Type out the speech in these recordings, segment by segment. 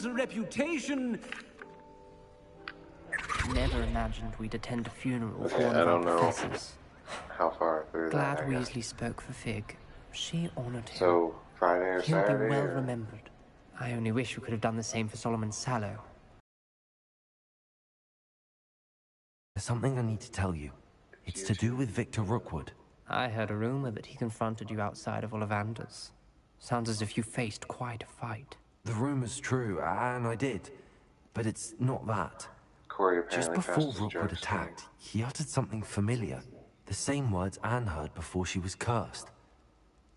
and reputation. Never imagined we'd attend a funeral for Okay, one I of our don't know professors. how far through Glad that I got. Weasley spoke for Fig. She honored him. So, Friday or He'll be Saturday? well or... remembered. I only wish we could have done the same for Solomon Sallow. There's something I need to tell you. It's to do with Victor Rookwood. I heard a rumor that he confronted you outside of Ollivander's. Sounds as if you faced quite a fight. The rumor's true, and I did. But it's not that. Corey Just apparently before passed his Rookwood drug attacked, he uttered something familiar. The same words Anne heard before she was cursed.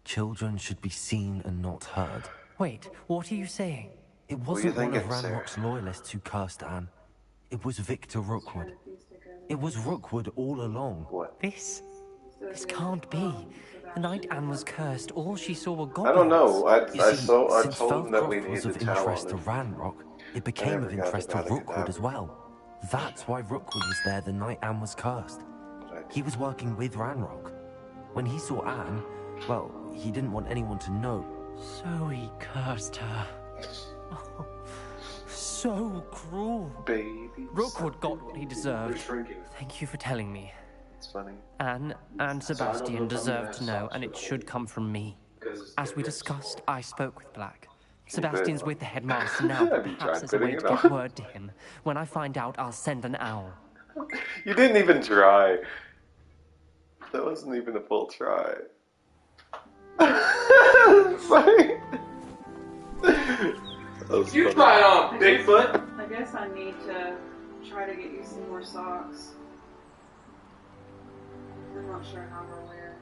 Children should be seen and not heard. Wait, what are you saying? It What do you wasn't one of thinking, sir? Ranrock's loyalists who cursed Anne. It was Victor Rookwood. It was Rookwood all along. What? This can't be. The night Anne was cursed, all she saw were goblins. I don't know. I See, told since him that we Feldcroft needed was to of tell interest him. to Ranrock, it became of never got interest to the Rookwood Abracadabra. as well. That's why Rookwood was there the night Anne was cursed. He was working with Ranrock. When he saw Anne, well, he didn't want anyone to know. So he cursed her. Oh, so cruel. Baby. Rookwood got what he deserved. Thank you for telling me. It's funny. Anne and Sebastian deserve to know, and it should come from me. As we discussed, I spoke with Black. Sebastian's with the headmaster now, but perhaps there's a way to get word to him. When I find out, I'll send an owl. You didn't even try. That wasn't even a full try. Sorry. You try it on, Bigfoot. I guess I need to try to get you some more socks. I'm not sure how or where.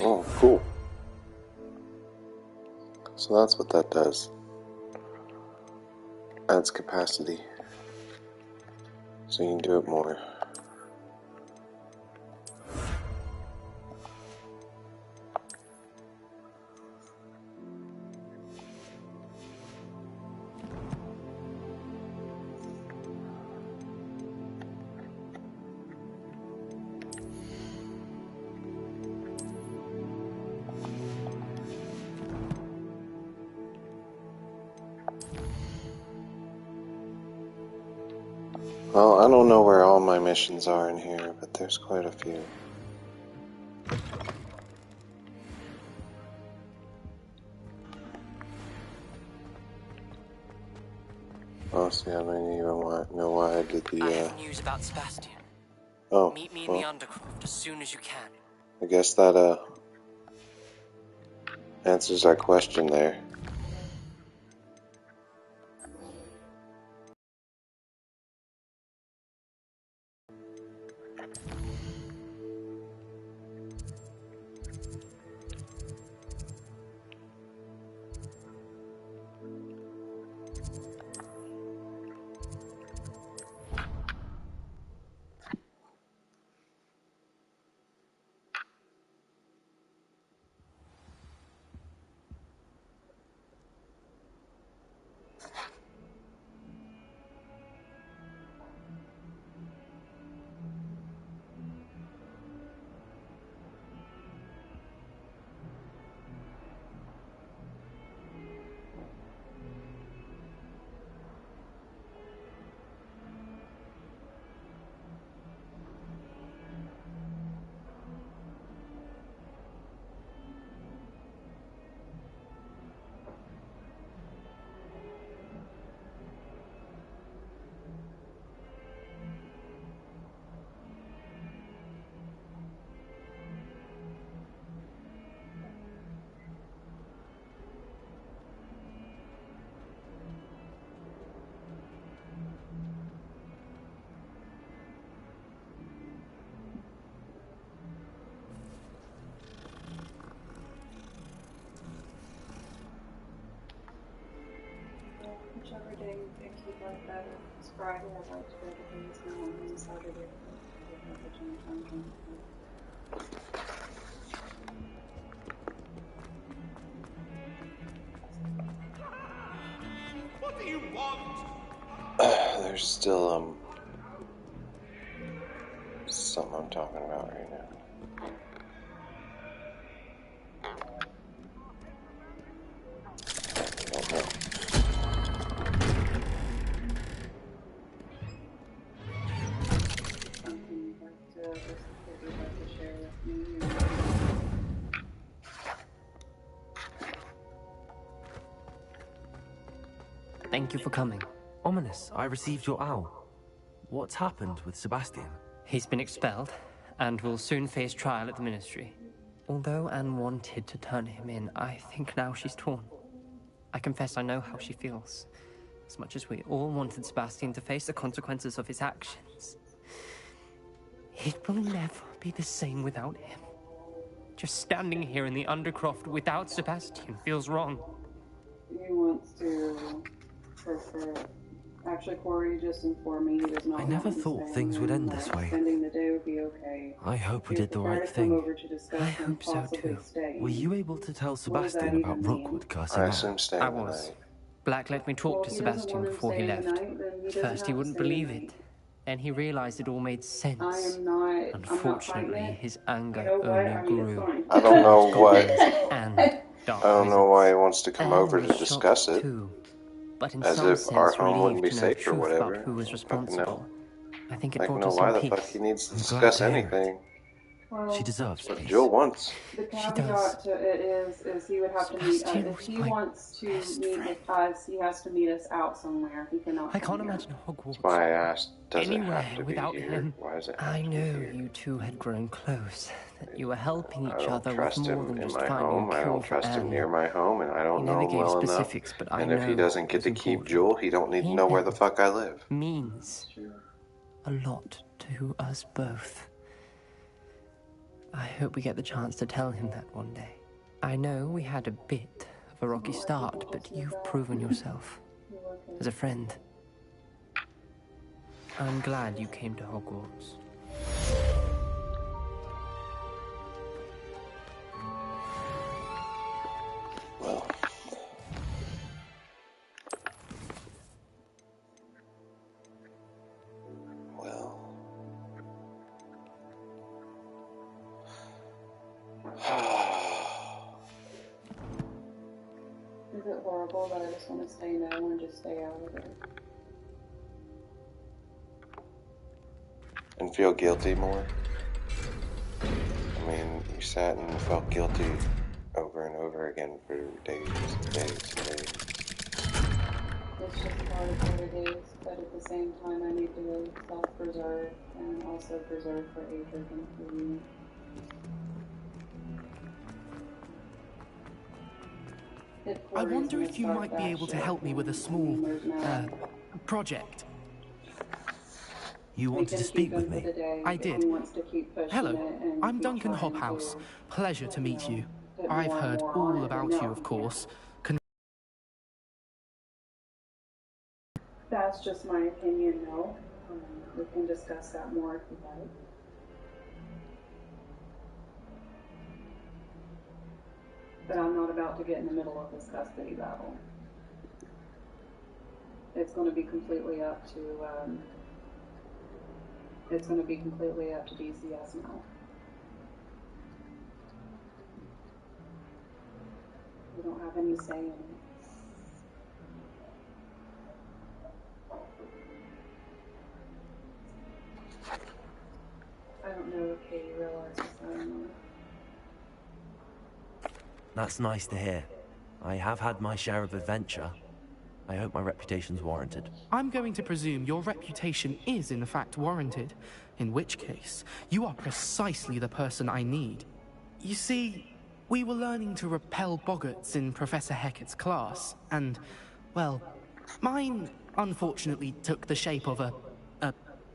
Oh, cool. So that's what that does. Adds capacity. So you can do it more. Well, I don't know where all my missions are in here, but there's quite a few. Oh, see, I don't even know why I did the, I have news about Sebastian. Oh, Meet me in the Undercroft as soon as you can. I guess that, answers our question there. next week like that. It's Friday. I'd like to go to things now on Saturday. I don't have the time. What do you want? There's still something I'm talking about right now. I don't know. Something you'd like to share with me. Thank you for coming. Ominous, I received your owl. What's happened with Sebastian? He's been expelled, and will soon face trial at the Ministry. Although Anne wanted to turn him in, I think now she's torn. I confess I know how she feels. As much as we all wanted Sebastian to face the consequences of his actions. It will never be the same without him. Just standing here in the Undercroft without Sebastian feels wrong. He wants to Actually, Corey just informed me he does not. I never thought things would end this way. Spending the day would be okay. I hope we did the right thing. I hope so too. Were you able to tell Sebastian about Rookwood cursing I out? assume staying I the was. night. Black let me talk to Sebastian before he left. At first he wouldn't believe it. Then he realized it all made sense. Unfortunately, his anger only grew. I don't know why. And I don't know why he wants to come over to discuss it. Too. But in As some if our sense, home wouldn't be relieved to know safe or truth whatever. about who was Fucking responsible. I think it I don't brought know us why some the peace. fuck he needs to I'm glad discuss to hear it. anything. She deserves But peace. Jill wants. The She caveat does. to it is he would have to meet Sebastian if was he my wants to best meet friend. with us, he has to meet us out somewhere. He cannot. I come can't here. imagine Hogwarts That's why I asked, does it anywhere have to be without here? him. Why does it have I to be know here? you two had grown close, that you were helping I each don't other with trust more him than in just my finding home. a I cure don't for trust him Anne. near my home, and I don't He know never him gave well specifics, enough. but I And if he know doesn't get it's to keep important. Jewel, he don't need to He know where the meant fuck I live. means a lot to us both. I hope we get the chance to tell him that one day. I know we had a bit of a rocky start, but you've proven yourself as a friend. I'm glad you came to Hogwarts. Well, Is it horrible that I just want to say no and just stay out of it? and feel guilty more. I mean, you sat and felt guilty over and over again for days and days and days. It's just part of what it is, but at the same time I need to self-preserve and also preserve for Adrian and for you. I wonder if you might be able to help me with a small, project. You wanted to speak with me? I did. Hello, I'm Duncan Hobhouse. Pleasure to meet you. I've heard all about you, of course. That's just my opinion, no. We can discuss that more if you'd like. But I'm not about to get in the middle of this custody battle. It's going to be completely up to, DCS now. We don't have any say in it. I don't know if Katie realizes that or not. That's nice to hear. I have had my share of adventure. I hope my reputation's warranted. I'm going to presume your reputation is in fact warranted, in which case, you are precisely the person I need. You see, we were learning to repel boggarts in Professor Hecat's class, and, well, mine unfortunately took the shape of a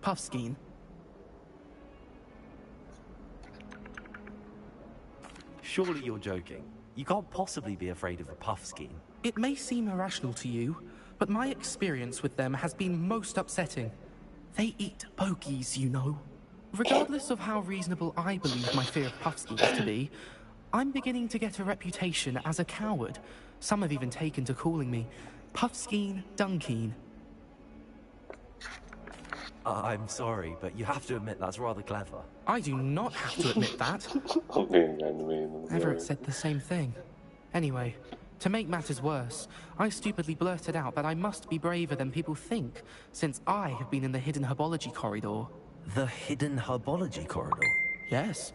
puffskein. Surely you're joking. You can't possibly be afraid of a puffskein. It may seem irrational to you, but my experience with them has been most upsetting. They eat bogies, you know. Regardless of how reasonable I believe my fear of puffskeins to be, I'm beginning to get a reputation as a coward. Some have even taken to calling me Puffskein Dunkeen. I'm sorry, but you have to admit that's rather clever. I do not have to admit that. I'm being kind of mean. I'm Everett sorry. said the same thing. Anyway, to make matters worse, I stupidly blurted out that I must be braver than people think, since I have been in the hidden herbology corridor. The hidden herbology corridor? Yes.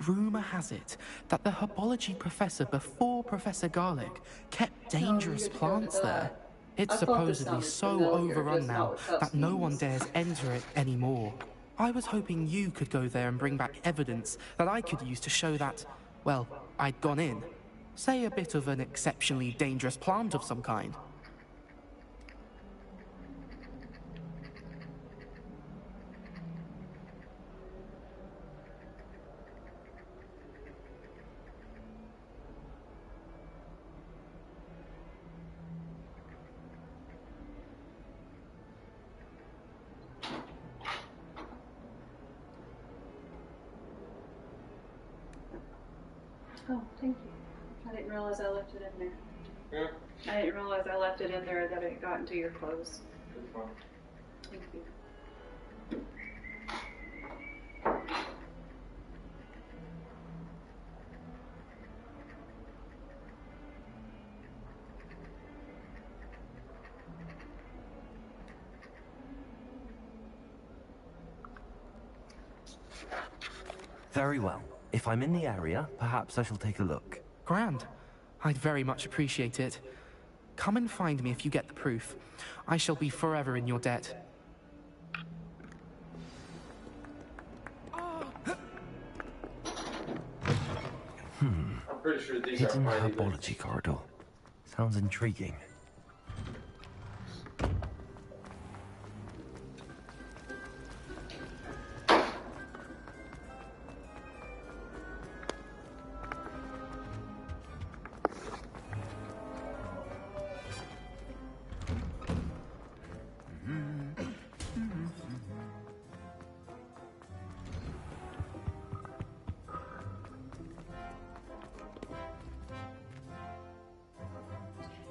Rumor has it that the herbology professor before Professor Garlic kept dangerous plants there. It's supposedly so overrun now that no one dares enter it anymore. I was hoping you could go there and bring back evidence that I could use to show that, well, I'd gone in. Say a bit of an exceptionally dangerous plant of some kind. Oh, thank you. I didn't realize I left it in there. Yeah. I didn't realize I left it in there that it got into your clothes. It's fine. Thank you. Very well. If I'm in the area, perhaps I shall take a look. Grand. I'd very much appreciate it. Come and find me if you get the proof. I shall be forever in your debt. I'm pretty sure these Hidden are fine. herbology corridor. Sounds intriguing.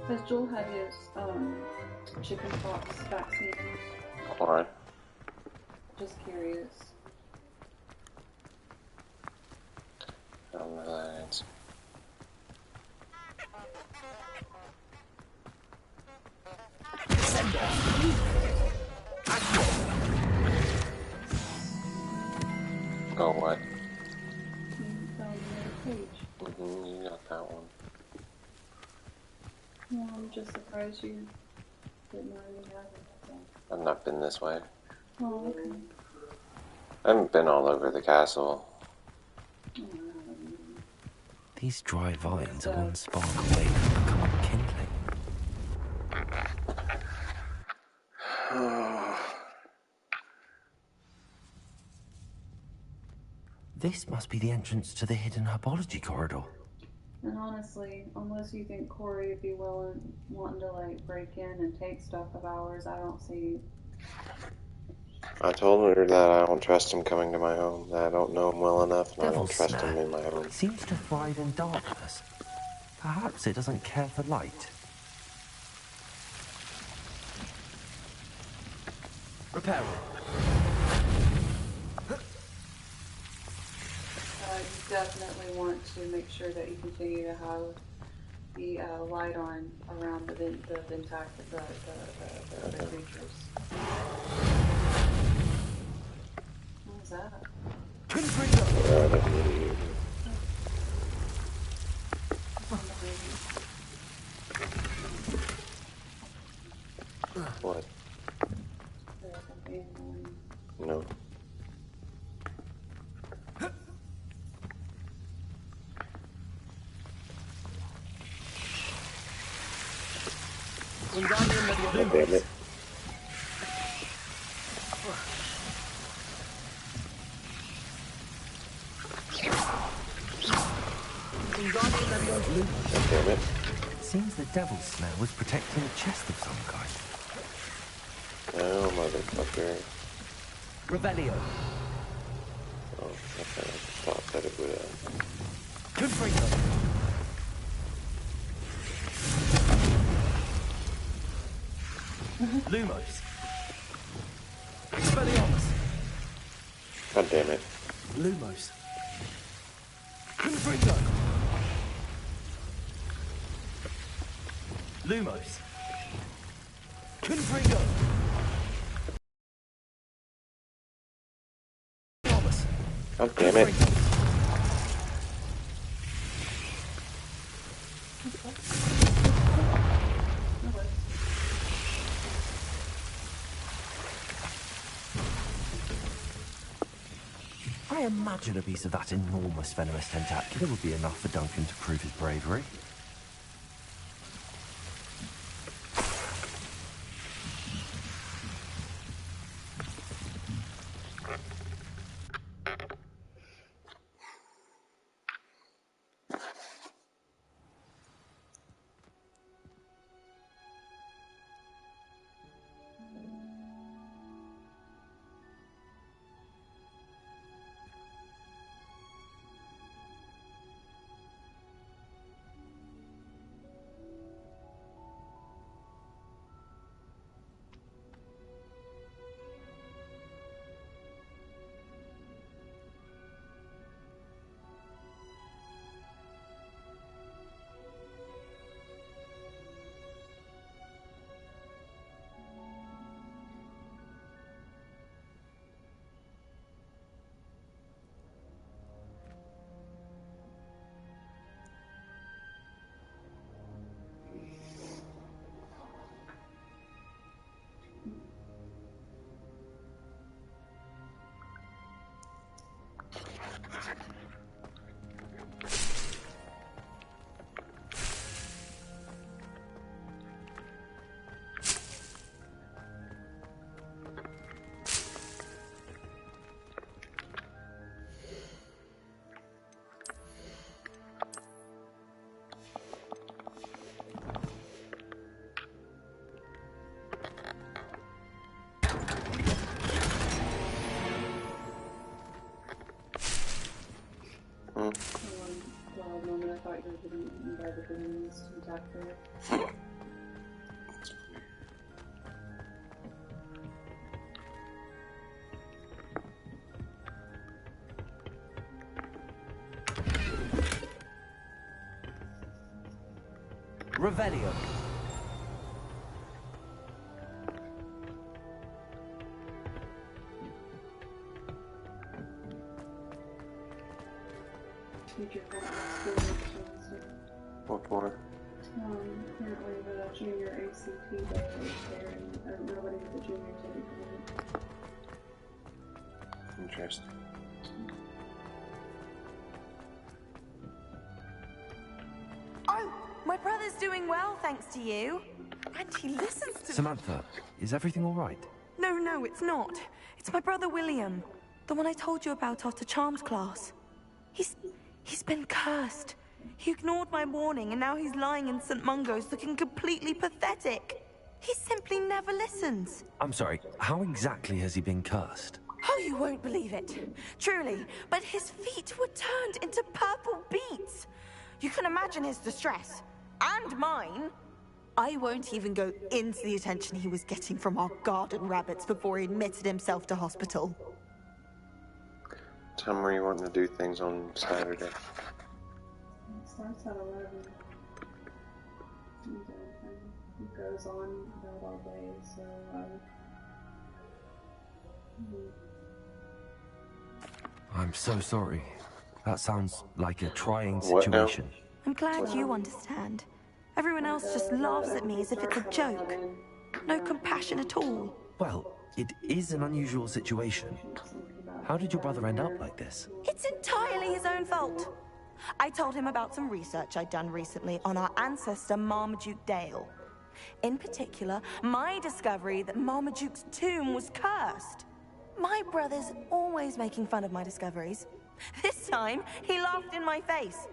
Has Joel had his chicken pox vaccine? Why? Just curious. Alright. Oh, what? You found another page. You got that one. Well, I'm just surprised you didn't already have it. That's all. I've not been this way. Oh, okay. I haven't been all over the castle. These dry vines are one spark away from becoming kindling. This must be the entrance to the hidden herbology corridor. And honestly, unless you think Corey would be wanting to like break in and take stuff of ours, I don't see. I told her that I don't trust him coming to my home, that I don't know him well enough, and I don't trust him in my home. It seems to thrive in darkness. Perhaps it doesn't care for light. Repair. You definitely want to make sure that you continue to have the light on around the creatures. What was that? What? No. Oh, damn it. Oh, damn it. seems the devil's snare was protecting a chest of some kind. Oh, motherfucker. Revelio. Oh, okay. I thought that it would, Confringo. Lumos. Expelliarmus. God damn it. Lumos. Confringo. Lumos. Confringo. God damn it. I imagine a piece of that enormous venomous tentacular would be enough for Duncan to prove his bravery. Wild moment, I thought you were getting eaten by the beans to attack her. Revelio. Teacher from school. What for? Apparently the junior ACT day is there, and nobody at the juniors will be coming. Interesting. Oh, my brother's doing well, thanks to you. And he listens to Samantha, is everything all right? No, it's not. It's my brother William. The one I told you about after Charms class. He's been cursed. He ignored my warning and now he's lying in St. Mungo's looking completely pathetic. He simply never listens. I'm sorry, how exactly has he been cursed? Oh, you won't believe it. Truly, but his feet were turned into purple beets. You can imagine his distress. And mine. I won't even go into the attention he was getting from our garden rabbits before he admitted himself to hospital. Tell me where you wanting to do things on Saturday. It starts at 11. And it goes on about all day, so I'm so sorry. That sounds like a trying situation. I'm glad you understand. Everyone else just laughs at me as if it's a joke. No compassion at all. Well, it is an unusual situation. How did your brother end up like this? It's entirely his own fault. I told him about some research I'd done recently on our ancestor Marmaduke Dale. In particular, my discovery that Marmaduke's tomb was cursed. My brother's always making fun of my discoveries. This time, he laughed in my face.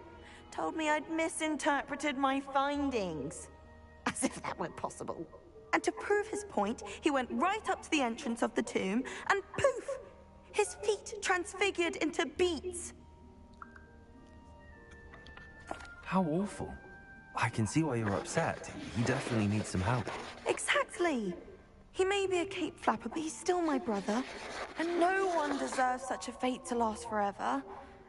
told me I'd misinterpreted my findings. As if that were possible. And to prove his point, he went right up to the entrance of the tomb, and poof! His feet transfigured into beets. How awful. I can see why you're upset. He definitely needs some help. Exactly. He may be a cape flapper, but he's still my brother. And no one deserves such a fate to last forever.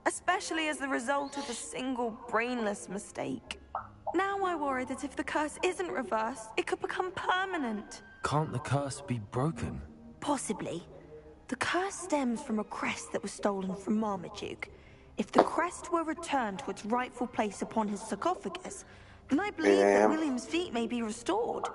Especially as the result of a single brainless mistake. Now I worry that if the curse isn't reversed, it could become permanent. Can't the curse be broken? Possibly. The curse stems from a crest that was stolen from Marmaduke. If the crest were returned to its rightful place upon his sarcophagus, then I believe that William's feet may be restored.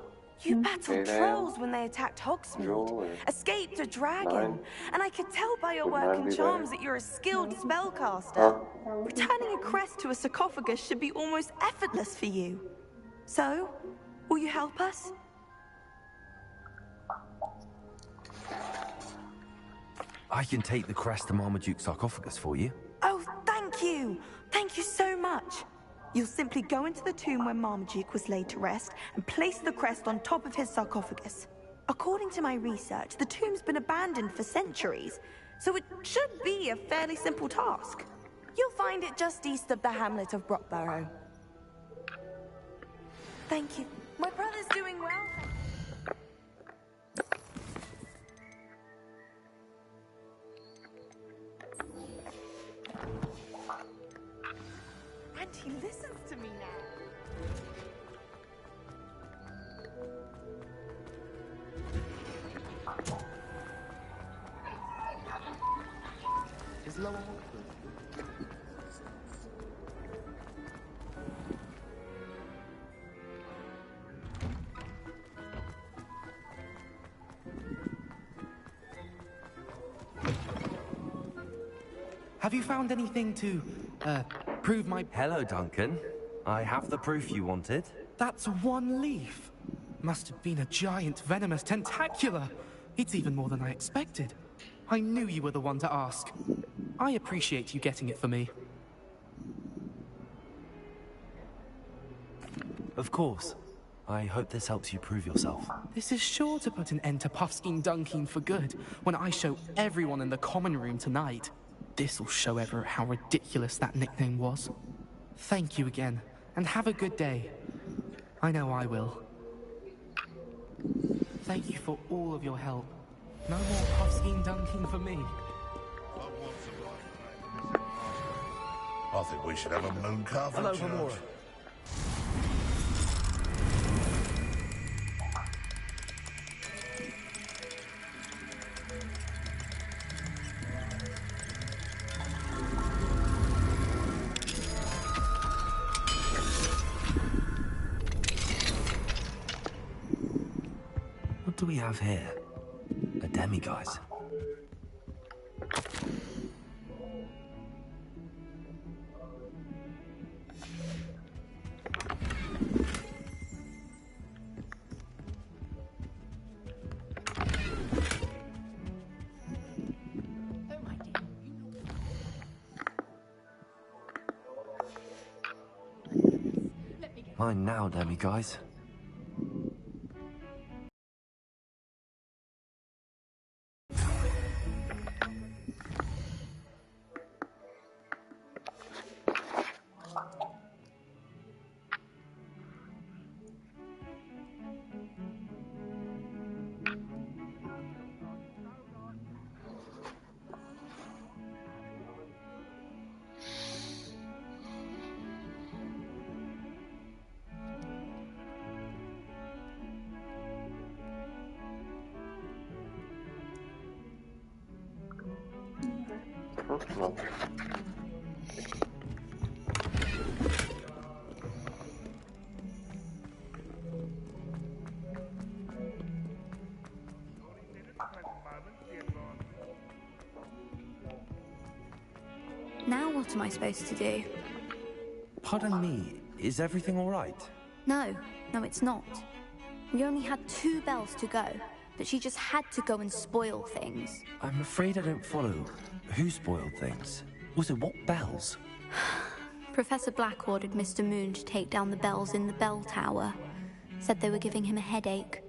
You battled trolls when they attacked Hogsmeade, escaped a dragon, and I could tell by your work and charms that you're a skilled spellcaster. Returning a crest to a sarcophagus should be almost effortless for you. So, will you help us? I can take the crest to Marmaduke's sarcophagus for you. Oh, thank you! Thank you so much! You'll simply go into the tomb where Marmaduke was laid to rest and place the crest on top of his sarcophagus. According to my research, the tomb's been abandoned for centuries, so it should be a fairly simple task. You'll find it just east of the hamlet of Brockborough. Thank you. My brother's doing well. And he listens to me now. Is Lower Have you found anything to, prove my... Hello, Duncan. I have the proof you wanted. That's one leaf. Must have been a giant venomous tentacula. It's even more than I expected. I knew you were the one to ask. I appreciate you getting it for me. Of course. I hope this helps you prove yourself. This is sure to put an end to Puffskein Dunkeen for good when I show everyone in the common room tonight. This'll show Everett how ridiculous that nickname was. Thank you again, and have a good day. I know I will. Thank you for all of your help. No more Puffskein Dunkeen for me. I think we should have a moon carve. Hello, Gamora. What do we have here? A demiguise. Mine now, demiguise. Now what am I supposed to do? Pardon me, is everything all right? No, it's not. We only had 2 bells to go, but she just had to go and spoil things. I'm afraid I don't follow. Who spoiled things? Also, what bells? Professor Black ordered Mr. Moon to take down the bells in the bell tower. Said they were giving him a headache.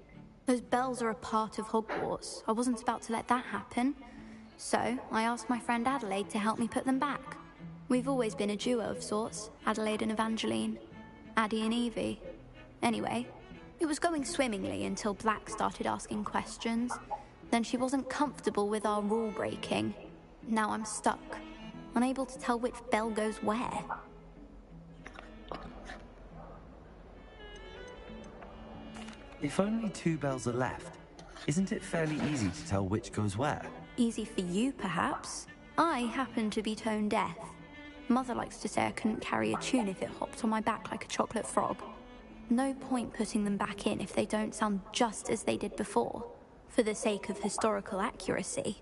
Those bells are a part of Hogwarts. I wasn't about to let that happen. So, I asked my friend Adelaide to help me put them back. We've always been a duo of sorts, Adelaide and Evangeline. Addie and Evie. Anyway, it was going swimmingly until Black started asking questions. Then she wasn't comfortable with our rule breaking. Now I'm stuck, unable to tell which bell goes where. If only 2 bells are left, isn't it fairly easy to tell which goes where? Easy for you, perhaps. I happen to be tone deaf. Mother likes to say I couldn't carry a tune if it hopped on my back like a chocolate frog. No point putting them back in if they don't sound just as they did before, for the sake of historical accuracy.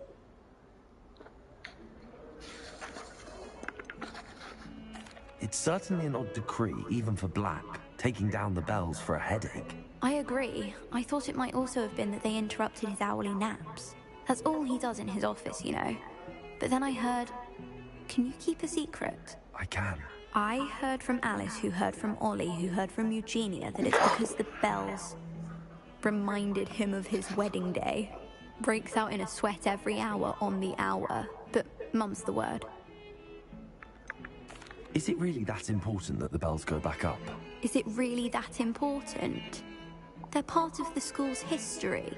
It's certainly an odd decree, even for Black, taking down the bells for a headache. I agree. I thought it might also have been that they interrupted his hourly naps. That's all he does in his office, you know. But then I heard... Can you keep a secret? I can. I heard from Alice, who heard from Ollie, who heard from Eugenia, that it's because the bells reminded him of his wedding day. Breaks out in a sweat every hour on the hour. But mum's the word. Is it really that important that the bells go back up? Is it really that important? They're part of the school's history.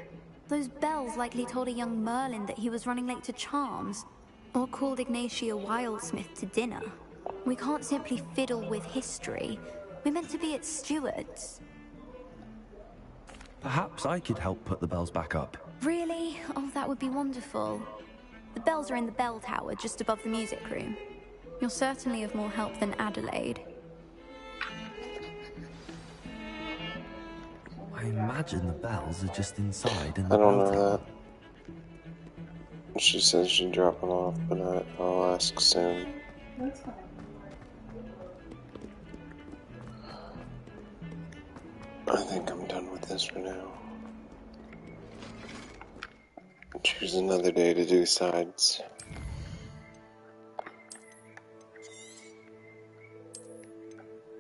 Those bells likely told a young Merlin that he was running late to Charms, or called Ignatia Wildsmith to dinner. We can't simply fiddle with history. We're meant to be its stewards. Perhaps I could help put the bells back up. Really? Oh, that would be wonderful. The bells are in the bell tower, just above the music room. You're certainly of more help than Adelaide. I imagine the bells are just inside in the I don't bell know tower. that. She says she'd drop it off, but I'll ask soon. That's fine. I think I'm done with this for now. Choose another day to do sides.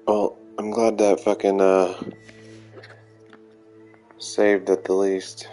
Well, I'm glad that fucking saved at the least.